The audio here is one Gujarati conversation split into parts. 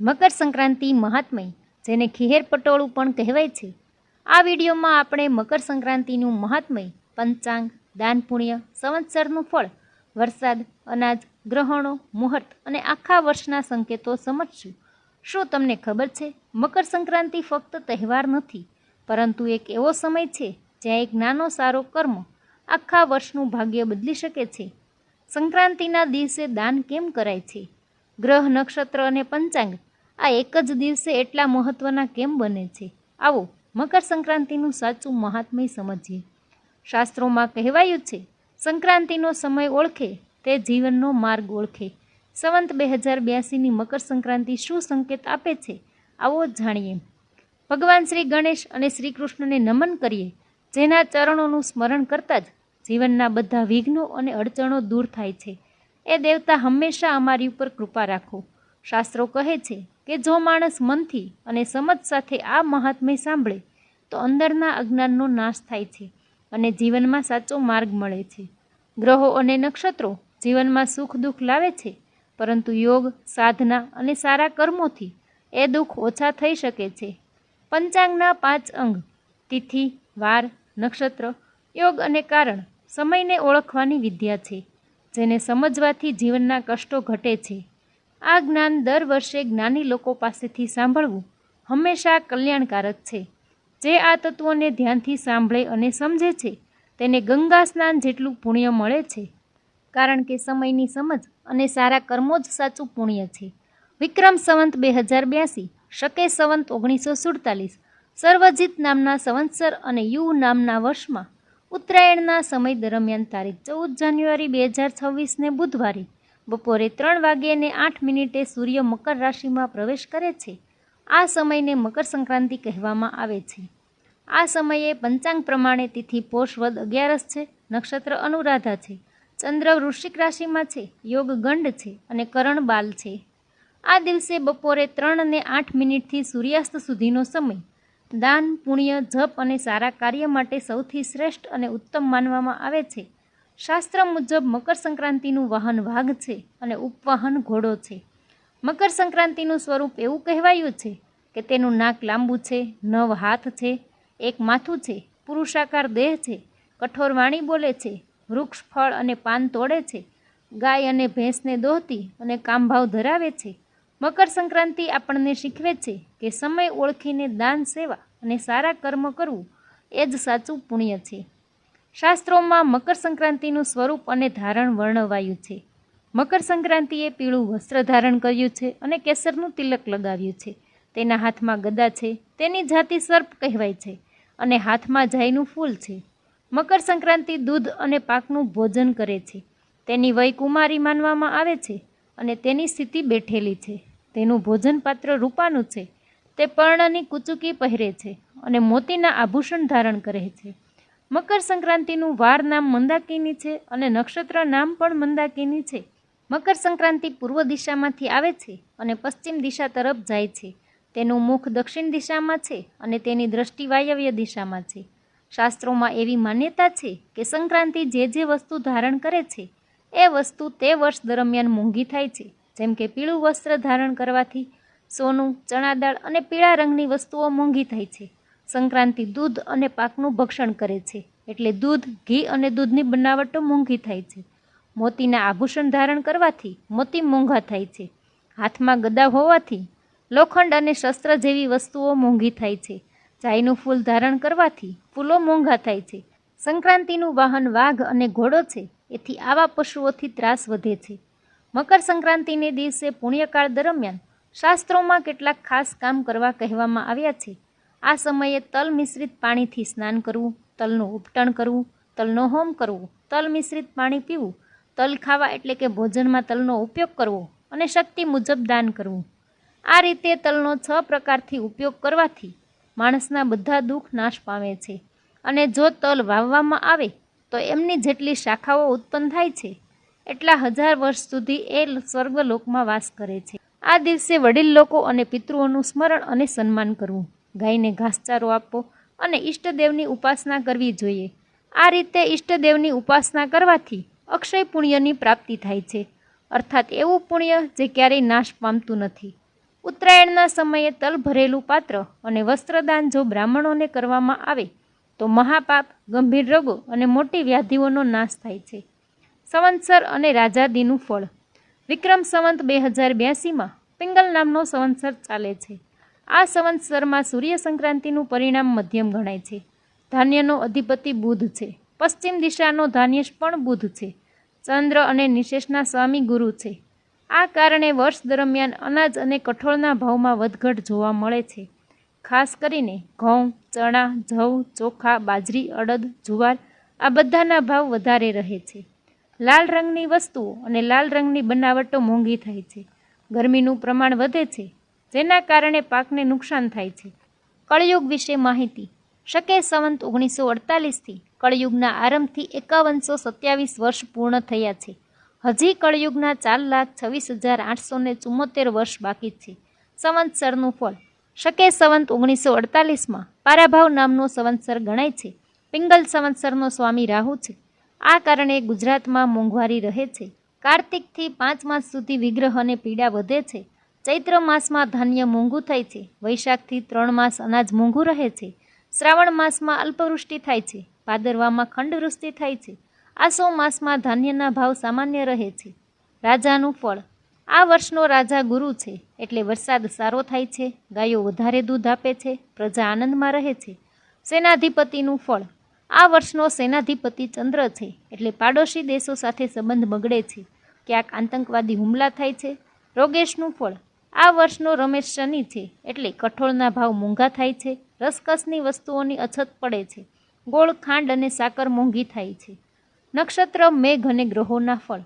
મકર સંક્રાંતિ મહાત્મય, જેને ખીહેર પટોળું પણ કહેવાય છે. આ વિડીયોમાં આપણે મકર સંક્રાંતિનું મહાત્મય, પંચાંગ, દાન પુણ્ય, સંવત્સરનું ફળ, વરસાદ, અનાજ, ગ્રહણો, મુહૂર્ત અને આખા વર્ષના સંકેતો સમજશું. શું તમને ખબર છે, મકર સંક્રાંતિ ફક્ત તહેવાર નથી, પરંતુ એક એવો સમય છે જ્યાં એક નાનો સારો કર્મ આખા વર્ષનું ભાગ્ય બદલી શકે છે. સંક્રાંતિના દિવસે દાન કેમ કરાય છે? ગ્રહ, નક્ષત્ર અને પંચાંગ આ એક જ દિવસે એટલા મહત્વના કેમ બને છે? આવો મકર સંક્રાંતિનું સાચું મહાત્મ્ય સમજીએ. શાસ્ત્રોમાં કહેવાયું છે, સંક્રાંતિનો સમય ઓળખે તે જીવનનો માર્ગ ઓળખે. સંવંત 2082ની મકર સંક્રાંતિ શું સંકેત આપે છે? આવો જાણીએ. ભગવાન શ્રી ગણેશ અને શ્રી કૃષ્ણને નમન કરીએ, જેના ચરણોનું સ્મરણ કરતાં જ જીવનના બધા વિઘ્નો અને અડચણો દૂર થાય છે. એ દેવતા હંમેશા અમારી ઉપર કૃપા રાખો. શાસ્ત્રો કહે છે કે જો માણસ મનથી અને સમજ સાથે આ મહાત્મ્ય સાંભળે તો અંદરના અજ્ઞાનનો નાશ થાય છે અને જીવનમાં સાચો માર્ગ મળે છે. ગ્રહો અને નક્ષત્રો જીવનમાં સુખ દુઃખ લાવે છે, પરંતુ યોગ, સાધના અને સારા કર્મોથી એ દુઃખ ઓછા થઈ શકે છે. પંચાંગના 5 અંગ તિથિ, વાર, નક્ષત્ર, યોગ અને કારણ સમયને ઓળખવાની વિદ્યા છે, જેને સમજવાથી જીવનના કષ્ટો ઘટે છે. આ જ્ઞાન દર વર્ષે જ્ઞાની લોકો પાસેથી સાંભળવું હંમેશા કલ્યાણકારક છે. જે આ તત્વોને ધ્યાનથી સાંભળે અને સમજે છે તેને ગંગા સ્નાન જેટલું પુણ્ય મળે છે, કારણ કે સમયની સમજ અને સારા કર્મો જ સાચું પુણ્ય છે. વિક્રમ સંવંત 2082, શકે સંવંત 1947, સર્વજીત નામના સંવત્સર અને યુ નામના વર્ષમાં ઉત્તરાયણના સમય દરમિયાન તારીખ 14 જાન્યુઆરી 2026ને બુધવારે બપોરે 3:08 સૂર્ય મકર રાશિમાં પ્રવેશ કરે છે. આ સમયને મકર સંક્રાંતિ કહેવામાં આવે છે. આ સમયે પંચાંગ પ્રમાણે તિથિ પોષ વદ 11 છે, નક્ષત્ર અનુરાધા છે, ચંદ્ર વૃશ્ચિક રાશિમાં છે, યોગ ગંડ છે અને કરણ બાલ છે. આ દિવસે બપોરે 3:08 સૂર્યાસ્ત સુધીનો સમય દાન, પુણ્ય, જપ અને સારા કાર્ય માટે સૌથી શ્રેષ્ઠ અને ઉત્તમ માનવામાં આવે છે. શાસ્ત્ર મુજબ મકર સંક્રાંતિનું વાહન વાઘ છે અને ઉપવાહન ઘોડો છે. મકર સંક્રાંતિનું સ્વરૂપ એવું કહેવાયું છે કે તેનું નાક લાંબુ છે, 9 હાથ છે, એક માથું છે, પુરુષાકાર દેહ છે, કઠોર વાણી બોલે છે, વૃક્ષ, ફળ અને પાન તોડે છે, ગાય અને ભેંસને દોહતી અને કામભાવ ધરાવે છે. મકર સંક્રાંતિ આપણને શીખવે છે કે સમય ઓળખીને દાન, સેવા અને સારા કર્મ કરવું એ જ સાચું પુણ્ય છે. શાસ્ત્રોમાં મકર સંક્રાંતિનું સ્વરૂપ અને ધારણ વર્ણવાયું છે. મકર સંક્રાંતિએ પીળું વસ્ત્ર ધારણ કર્યું છે અને કેસરનું તિલક લગાવ્યું છે. તેના હાથમાં ગદા છે, તેની જાતિ સર્પ કહેવાય છે અને હાથમાં જાઈનું ફૂલ છે. મકર સંક્રાંતિ દૂધ અને પાકનું ભોજન કરે છે. તેની વય કુમારી માનવામાં આવે છે અને તેની સ્થિતિ બેઠેલી છે. તેનું ભોજન પાત્ર રૂપાનું છે. તે પર્ણની કુચુકી પહેરે છે અને મોતીના આભૂષણ ધારણ કરે છે. મકર સંક્રાંતિનું વાર નામ મંદાકિની છે અને નક્ષત્ર નામ પણ મંદાકિની છે. મકર સંક્રાંતિ પૂર્વ દિશામાંથી આવે છે અને પશ્ચિમ દિશા તરફ જાય છે. તેનું મુખ દક્ષિણ દિશામાં છે અને તેની દ્રષ્ટિ વાયવ્ય દિશામાં છે. શાસ્ત્રોમાં એવી માન્યતા છે કે સંક્રાંતિ જે વસ્તુ ધારણ કરે છે એ વસ્તુ તે વર્ષ દરમિયાન મોંઘી થાય છે. જેમ કે પીળું વસ્ત્ર ધારણ કરવાથી સોનું, ચણા દાળ અને પીળા રંગની વસ્તુઓ મોંઘી થાય છે. સંક્રાંતિ દૂધ અને પાકનું ભક્ષણ કરે છે, એટલે દૂધ, ઘી અને દૂધની બનાવટો મોંઘી થાય છે. મોતીના આભૂષણ ધારણ કરવાથી મોતી મોંઘા થાય છે. હાથમાં ગદા હોવાથી લોખંડ અને શસ્ત્ર જેવી વસ્તુઓ મોંઘી થાય છે. જાઈનું ફૂલ ધારણ કરવાથી ફૂલો મોંઘા થાય છે. સંક્રાંતિનું વાહન વાઘ અને ઘોડો છે, એથી આવા પશુઓથી ત્રાસ વધે છે. મકર સંક્રાંતિને દિવસે પુણ્યકાળ દરમિયાન શાસ્ત્રોમાં કેટલાક ખાસ કામ કરવા કહેવામાં આવ્યા છે. આ સમયે તલ મિશ્રિત પાણીથી સ્નાન કરવું, તલનું ઉપટણ કરવું, તલનો હોમ કરવો, તલ મિશ્રિત પાણી પીવું, તલ ખાવા એટલે કે ભોજનમાં તલનો ઉપયોગ કરવો અને શક્તિ મુજબ દાન કરવું. આ રીતે તલનો 6 પ્રકારથી ઉપયોગ કરવાથી માણસના બધા દુઃખ નાશ પામે છે અને જો તલ વાવવામાં આવે તો એમની જેટલી શાખાઓ ઉત્પન્ન થાય છે એટલા 1000 વર્ષ સુધી એ સ્વર્ગલોકમાં વાસ કરે છે. આ દિવસે વડીલ લોકો અને પિતૃઓનું સ્મરણ અને સન્માન કરવું, ગાયને ઘાસચારો આપવો અને ઈષ્ટદેવની ઉપાસના કરવી જોઈએ. આ રીતે ઈષ્ટદેવની ઉપાસના કરવાથી અક્ષય પુણ્યની પ્રાપ્તિ થાય છે, અર્થાત એવું પુણ્ય જે ક્યારેય નાશ પામતું નથી. ઉત્તરાયણના સમયે તલ ભરેલું પાત્ર અને વસ્ત્રદાન જો બ્રાહ્મણોને કરવામાં આવે તો મહાપાપ, ગંભીર રોગો અને મોટી વ્યાધિઓનો નાશ થાય છે. સંવત્સર અને રાજાદીનું ફળ. વિક્રમ સંવત 2082માં પિંગલ નામનો સંવત્સર ચાલે છે. આ સંવત્સરમાં સૂર્ય સંક્રાંતિનું પરિણામ મધ્યમ ગણાય છે. ધાન્યનો અધિપતિ બુધ છે. પશ્ચિમ દિશાનો ધાન્યશ પણ બુધ છે. ચંદ્ર અને નિશેષના સ્વામી ગુરુ છે. આ કારણે વર્ષ દરમિયાન અનાજ અને કઠોળના ભાવમાં વધઘટ જોવા મળે છે. ખાસ કરીને ઘઉં, ચણા, જવ, ચોખા, બાજરી, અડદ, જુવાર આ બધાના ભાવ વધારે રહે છે. લાલ રંગની વસ્તુઓ અને લાલ રંગની બનાવટો મોંઘી થાય છે. ગરમીનું પ્રમાણ વધે છે, જેના કારણે પાકને નુકસાન થાય છે. કળયુગ વિશે માહિતી. શકે સંવત 1948થી કળયુગના આરંભથી 5127 વર્ષ પૂર્ણ થયા છે. હજી કળયુગના 4,26,874 વર્ષ બાકી છે. સંવત્સરનું ફળ. શકે સંવત 1948માં પારાભાવ નામનો સંવત્સર ગણાય છે. પિંગલ સંવત્સરનો સ્વામી રાહુ છે. આ કારણે ગુજરાતમાં મોંઘવારી રહે છે. કાર્તિકથી 5 માસ સુધી વિગ્રહ અને પીડા વધે છે. ચૈત્ર માસમાં ધાન્ય મોંઘું થાય છે. વૈશાખથી 3 માસ અનાજ મોંઘું રહે છે. શ્રાવણ માસમાં અલ્પવૃષ્ટિ થાય છે. ભાદરવામાં ખંડવૃષ્ટિ થાય છે. આસો માસમાં ધાન્યના ભાવ સામાન્ય રહે છે. રાજાનું ફળ. આ વર્ષનો રાજા ગુરુ છે, એટલે વરસાદ સારો થાય છે. ગાયો વધારે દૂધ આપે છે. પ્રજા આનંદમાં રહે છે. સેનાધિપતિનું ફળ. આ વર્ષનો સેનાધિપતિ ચંદ્ર છે, એટલે પાડોશી દેશો સાથે સંબંધ બગડે છે. ક્યાંક આતંકવાદી હુમલા થાય છે. રોગેશનું ફળ. આ વર્ષનો રમેશ શનિ છે, એટલે કઠોળના ભાવ મોંઘા થાય છે. રસકસની વસ્તુઓની અછત પડે છે. ગોળ, ખાંડ અને સાકર મોંઘી થાય છે. નક્ષત્ર, મેઘ અને ગ્રહોના ફળ.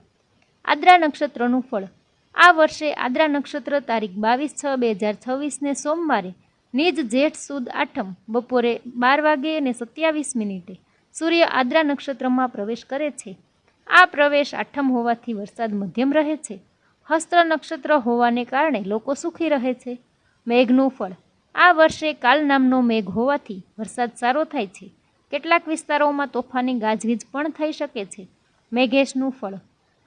આદ્રા નક્ષત્રનું ફળ. આ વર્ષે આદ્રા નક્ષત્ર તારીખ 22/6/2026ને સોમવારે નિજ જેઠ સુદ આઠમ બપોરે 12:27 સૂર્ય આદ્રા નક્ષત્રમાં પ્રવેશ કરે છે. આ પ્રવેશ આઠમ હોવાથી વરસાદ મધ્યમ રહે છે. હસ્ત્ર નક્ષત્ર હોવાને કારણે લોકો સુખી રહે છે. મેઘનું ફળ. આ વર્ષે કાલ નામનો મેઘ હોવાથી વરસાદ સારો થાય છે. કેટલાક વિસ્તારોમાં તોફાની ગાજવીજ પણ થઈ શકે છે. મેઘેશનું ફળ.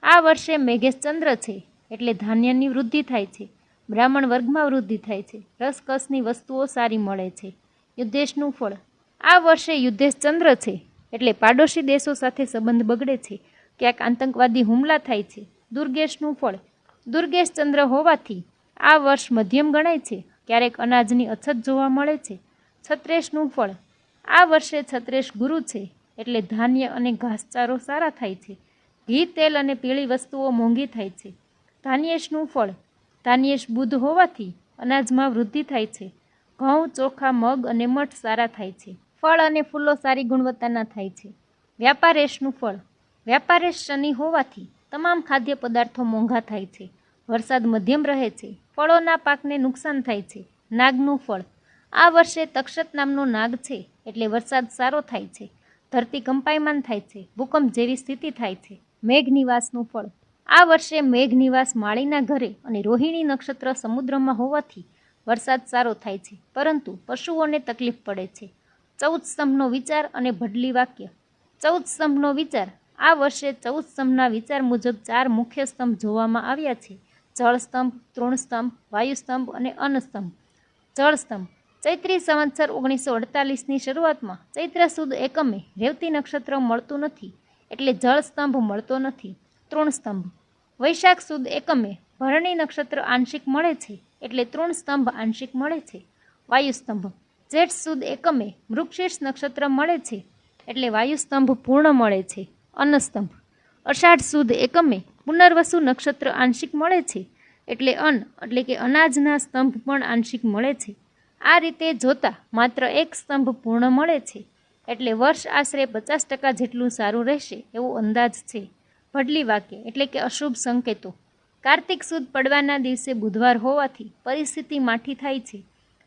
આ વર્ષે મેઘેશ ચંદ્ર છે, એટલે ધાન્યની વૃદ્ધિ થાય છે. બ્રાહ્મણ વર્ગમાં વૃદ્ધિ થાય છે. રસકસની વસ્તુઓ સારી મળે છે. યુદ્ધેશનું ફળ. આ વર્ષે યુદ્ધેશ ચંદ્ર છે, એટલે પાડોશી દેશો સાથે સંબંધ બગડે છે. ક્યાંક આતંકવાદી હુમલા થાય છે. દુર્ગેશનું ફળ. દુર્ગેશ ચંદ્ર હોવાથી આ વર્ષ મધ્યમ ગણાય છે. ક્યારેક અનાજની અછત જોવા મળે છે. છત્રેશનું ફળ. આ વર્ષે છત્રેશ ગુરુ છે, એટલે ધાન્ય અને ઘાસચારો સારા થાય છે. ઘી, તેલ અને પીળી વસ્તુઓ મોંઘી થાય છે. ધાન્યેશનું ફળ. ધાન્યેશ બુધ હોવાથી અનાજમાં વૃદ્ધિ થાય છે. ઘઉં, ચોખા, મગ અને મઠ સારા થાય છે. ફળ અને ફૂલો સારી ગુણવત્તાના થાય છે. વ્યાપારેશનું ફળ. વ્યાપારેશ શનિ હોવાથી તમામ ખાદ્ય પદાર્થો મોંઘા થાય છે. વરસાદ મધ્યમ રહે છે. ફળોના પાકને નુકસાન થાય છે. નાગનું ફળ. આ વર્ષે તક્ષત નામનો નાગ છે, એટલે વરસાદ સારો થાય છે. ધરતી કંપાયમાન થાય છે. ભૂકંપ જેવી સ્થિતિ થાય છે. મેઘનિવાસનું ફળ. આ વર્ષે મેઘનિવાસ માળીના ઘરે અને રોહિણી નક્ષત્ર સમુદ્રમાં હોવાથી વરસાદ સારો થાય છે, પરંતુ પશુઓને તકલીફ પડે છે. 14 સ્તંભનો વિચાર અને ભડલી વાક્ય. 14 સ્તંભનો વિચાર. આ વર્ષે 14 સ્તંભના વિચાર મુજબ 4 મુખ્ય સ્તંભ જોવામાં આવ્યા છે. જળ સ્તંભ, તૃણ સ્તંભ, વાયુ સ્તંભ અને અન્ન સ્તંભ. જળ સ્તંભ. ચૈત્રી સંવત્સર 1948ની શરૂઆતમાં ચૈત્ર સુદ એકમે રેવતી નક્ષત્ર મળતું નથી, એટલે જળ સ્તંભ મળતો નથી. તૃણ સ્તંભ. વૈશાખ સુદ એકમે ભરણી નક્ષત્ર આંશિક મળે છે, એટલે તૃણ સ્તંભ આંશિક મળે છે. વાયુ સ્તંભ. જેઠ સુદ એકમે મૃગશીર્ષ નક્ષત્ર મળે છે, એટલે વાયુ સ્તંભ પૂર્ણ મળે છે. અન્ન સ્તંભ. અષાઢ સુદ એકમે પુનર્વસુ નક્ષત્ર આંશિક મળે છે, એટલે એટલે કે અનાજના સ્તંભ પણ આંશિક મળે છે. આ રીતે જોતા માત્ર એક સ્તંભ પૂર્ણ મળે છે, એટલે વર્ષ આશરે 50% જેટલું સારું રહેશે એવો અંદાજ છે. ભડલી વાક્ય એટલે કે અશુભ સંકેતો. કાર્તિક સુદ પડવાના દિવસે બુધવાર હોવાથી પરિસ્થિતિ માઠી થાય છે.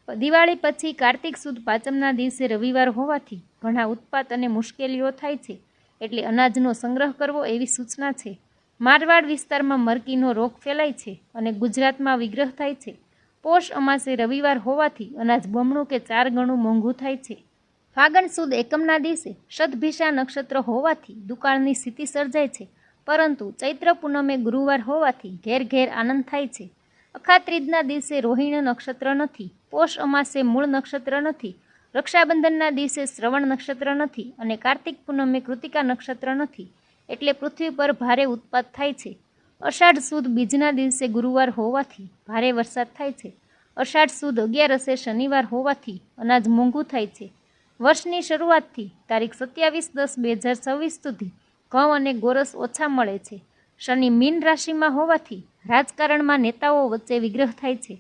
દિવાળી પછી કાર્તિક સુદ પાંચમના દિવસે રવિવાર હોવાથી ઘણા ઉત્પાત અને મુશ્કેલીઓ થાય છે, એટલે અનાજનો સંગ્રહ કરવો એવી સૂચના છે. મારવાડ વિસ્તારમાં મરકીનો રોગ ફેલાય છે અને ગુજરાતમાં વિગ્રહ થાય છે. પોષ અમાસે રવિવાર હોવાથી અનાજ બમણું કે 4 ગણું મોંઘું થાય છે. ફાગણ સુદ એકમના દિવસે શતભિષા નક્ષત્ર હોવાથી દુકાળની સ્થિતિ સર્જાય છે, પરંતુ ચૈત્ર પૂનમે ગુરુવાર હોવાથી ઘેર ઘેર આનંદ થાય છે. અખાત્રીજના દિવસે રોહિણી નક્ષત્ર નથી, પોષ અમાસે મૂળ નક્ષત્ર નથી, રક્ષાબંધનના દિવસે શ્રવણ નક્ષત્ર નથી અને કાર્તિક પૂનમે કૃતિકા નક્ષત્ર નથી. એટલે પૃથ્વી પર ભારે ઉત્પાત થાય છે. અષાઢ સુદ બીજના દિવસે ગુરુવાર હોવાથી ભારે વરસાદ થાય છે. અષાઢ સુદ 11 શનિવાર હોવાથી અનાજ મોંઘું થાય છે. વર્ષની શરૂઆતથી તારીખ 27/10/2026 સુધી ઘઉં અને ગોરસ ઓછા મળે છે. શનિ મીન રાશિમાં હોવાથી રાજકારણમાં નેતાઓ વચ્ચે વિગ્રહ થાય છે.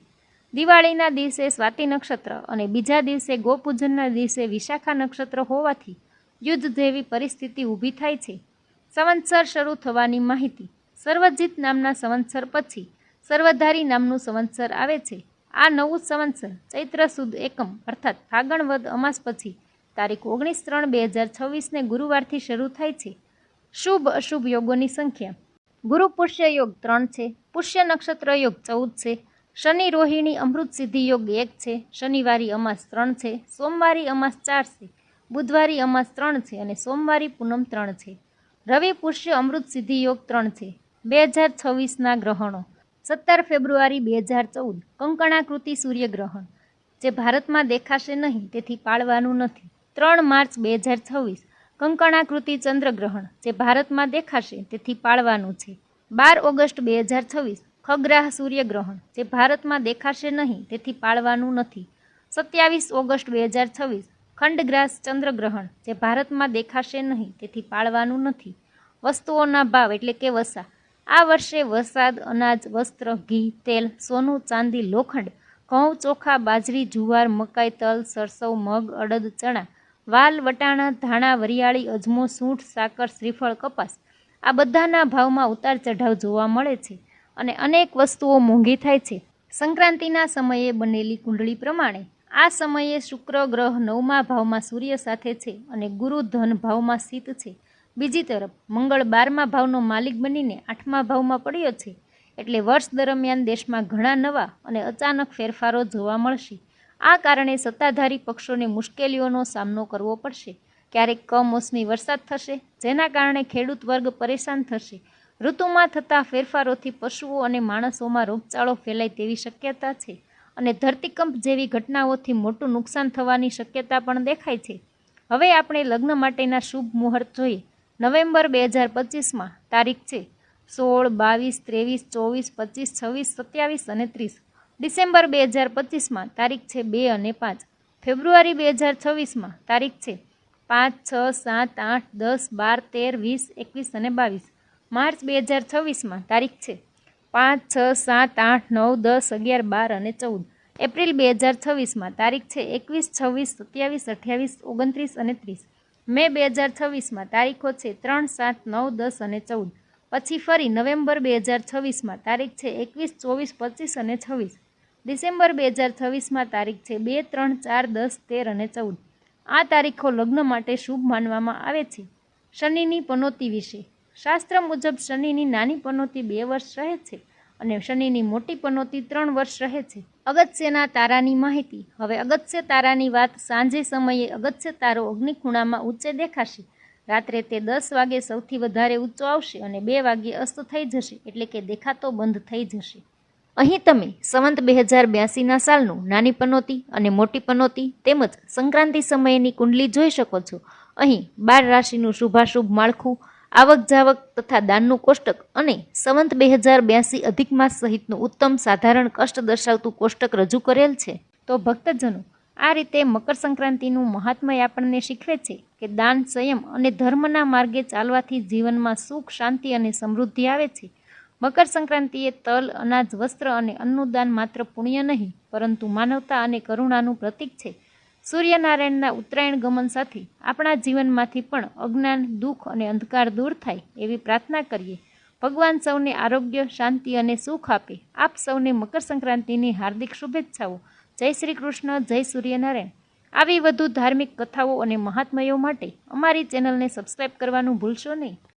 દિવાળીના દિવસે સ્વાતિ નક્ષત્ર અને બીજા દિવસે ગોપૂજનના દિવસે વિશાખા નક્ષત્ર હોવાથી યુદ્ધ જેવી પરિસ્થિતિ ઊભી થાય છે. સંવત્સર શરૂ થવાની માહિતી. સર્વજીત નામના સંવત્સર પછી સર્વધારી નામનું સંવત્સર આવે છે. આ નવું સંવત્સર ચૈત્ર સુદ એકમ અર્થાત ફાગણ વદ અમાસ પછી તારીખ 19/3/2026 ગુરુવારથી શરૂ થાય છે. શુભ અશુભ યોગોની સંખ્યા. ગુરુ પુષ્ય યોગ 3 છે. પુષ્ય નક્ષત્ર યોગ 14 છે. શનિ રોહિણી અમૃત સિદ્ધિ યોગ 1 છે. શનિવારી અમાસ 3 છે. સોમવારી અમાસ 4 છે. બુધવારી અમાસ 3 છે અને સોમવારી પૂનમ 3 છે. રવિ પુષ્ય અમૃત સિદ્ધિ યોગ 3 છે. 2026ના ગ્રહણો. 17 ફેબ્રુઆરી 2014 કંકણાકૃતિ સૂર્યગ્રહણ, જે ભારતમાં દેખાશે નહીં તેથી પાળવાનું નથી. 3 માર્ચ 2026 કંકણાકૃતિ ચંદ્રગ્રહણ, જે ભારતમાં દેખાશે તેથી પાળવાનું છે. 12 ઓગસ્ટ 2026 ખગ્રાહ સૂર્યગ્રહણ, જે ભારતમાં દેખાશે નહીં તેથી પાળવાનું નથી. 27 ઓગસ્ટ 2026 ખંડગ્રાસ ચંદ્રગ્રહણ, જે ભારતમાં દેખાશે નહીં તેથી પાળવાનું નથી. વસ્તુઓના ભાવ એટલે કે વસા. આ વર્ષે વરસાદ, અનાજ, વસ્ત્ર, ઘી, તેલ, સોનું, ચાંદી, લોખંડ, ઘઉં, ચોખા, બાજરી, જુવાર, મકાઈ, તલ, સરસવ, મગ, અડદ, ચણા, વાલ, વટાણા, ધાણા, વરિયાળી, અજમો, સૂંઠ, સાકર, શ્રીફળ, કપાસ આ બધાના ભાવમાં ઉતાર ચઢાવ જોવા મળે છે અને અનેક વસ્તુઓ મોંઘી થાય છે. સંક્રાંતિના સમયે બનેલી કુંડળી પ્રમાણે આ સમયે શુક્ર ગ્રહ 9મા ભાવમાં સૂર્ય સાથે છે અને ગુરુ ધન ભાવમાં સ્થિત છે. બીજી તરફ મંગળ 12મા ભાવનો માલિક બનીને 8મા ભાવમાં પડ્યો છે. એટલે વર્ષ દરમિયાન દેશમાં ઘણા નવા અને અચાનક ફેરફારો જોવા મળશે. આ કારણે સત્તાધારી પક્ષોને મુશ્કેલીઓનો સામનો કરવો પડશે. ક્યારેક કમોસમી વરસાદ થશે, જેના કારણે ખેડૂત વર્ગ પરેશાન થશે. ઋતુમાં થતા ફેરફારોથી પશુઓ અને માણસોમાં રોગચાળો ફેલાય તેવી શક્યતા છે અને ધરતીકંપ જેવી ઘટનાઓથી મોટું નુકસાન થવાની શક્યતા પણ દેખાય છે. હવે આપણે લગ્ન માટેના શુભ મુહૂર્ત જોઈએ. નવેમ્બર 2025માં તારીખ છે 16, 22, 23, 24, 25, 26 અને 30. ડિસેમ્બર 2025માં તારીખ છે 2 અને 5. ફેબ્રુઆરી 2026માં તારીખ છે 5, 6, 7, 8, 10, 12, 13, 20, 21 અને 22. માર્ચ 2026માં તારીખ છે 5, 6, 7, 8, 9, 10, 11, 12 અને 14. એપ્રિલ 2026માં તારીખ છે 21, 26, 27, 28, 29 અને 30. મે 2026માં તારીખો છે 3, 7, 9, 10 અને 14. પછી ફરી નવેમ્બર 2026માં તારીખ છે 21, 24, 25 અને 26. ડિસેમ્બર 2026માં તારીખ છે 2, 3, 4, 10, 13 અને 14. આ તારીખો લગ્ન માટે શુભ માનવામાં આવે છે. શનિની પનોતી વિશે. શાસ્ત્ર મુજબ શનિની નાની પનોતી 2 વર્ષ રહે છે અને શનિની મોટી પનોતી 3 વર્ષ રહે છે. અગત્યના તારાની માહિતી. હવે અગત્ય તારાની વાત. સાંજે સમયે અગત્ય તારો અગ્નિખૂણામાં ઊંચે દેખાશે. રાત્રે તે 10 વાગે સૌથી વધારે ઊંચો આવશે અને 2 વાગ્યે અસ્ત થઈ જશે, એટલે કે દેખાતો બંધ થઈ જશે. અહીં તમે સંવત 2082ના સાલનું નાની પનોતી અને મોટી પનોતી તેમજ સંક્રાંતિ સમયની કુંડલી જોઈ શકો છો. અહીં 12 રાશિનું શુભાશુભ માળખું, આવક જાવક તથા દાનનું કોષ્ટક અને સંવત 2082 અધિક માસ સહિતનું ઉત્તમ સાધારણ કષ્ટ દર્શાવતું કોષ્ટક રજૂ કરેલ છે. તો ભક્તજનો, આ રીતે મકર સંક્રાંતિનું મહાત્મય આપણને શીખવે છે કે દાન, સંયમ અને ધર્મના માર્ગે ચાલવાથી જીવનમાં સુખ, શાંતિ અને સમૃદ્ધિ આવે છે. મકર સંક્રાંતિએ તલ, અનાજ, વસ્ત્ર અને અન્નનું દાન માત્ર પુણ્ય નહીં, પરંતુ માનવતા અને કરુણાનું પ્રતીક છે. સૂર્યનારાયણના ઉત્તરાયણ ગમન સાથે આપણા જીવનમાંથી પણ અજ્ઞાન, દુઃખ અને અંધકાર દૂર થાય એવી પ્રાર્થના કરીએ. ભગવાન સૌને આરોગ્ય, શાંતિ અને સુખ આપે. આપ સૌને મકર સંક્રાંતિની હાર્દિક શુભેચ્છાઓ. જય શ્રી કૃષ્ણ, જય સૂર્યનારાયણ. આવી વધુ ધાર્મિક કથાઓ અને મહાત્મયો માટે અમારી ચેનલને સબસ્ક્રાઈબ કરવાનું ભૂલશો નહીં.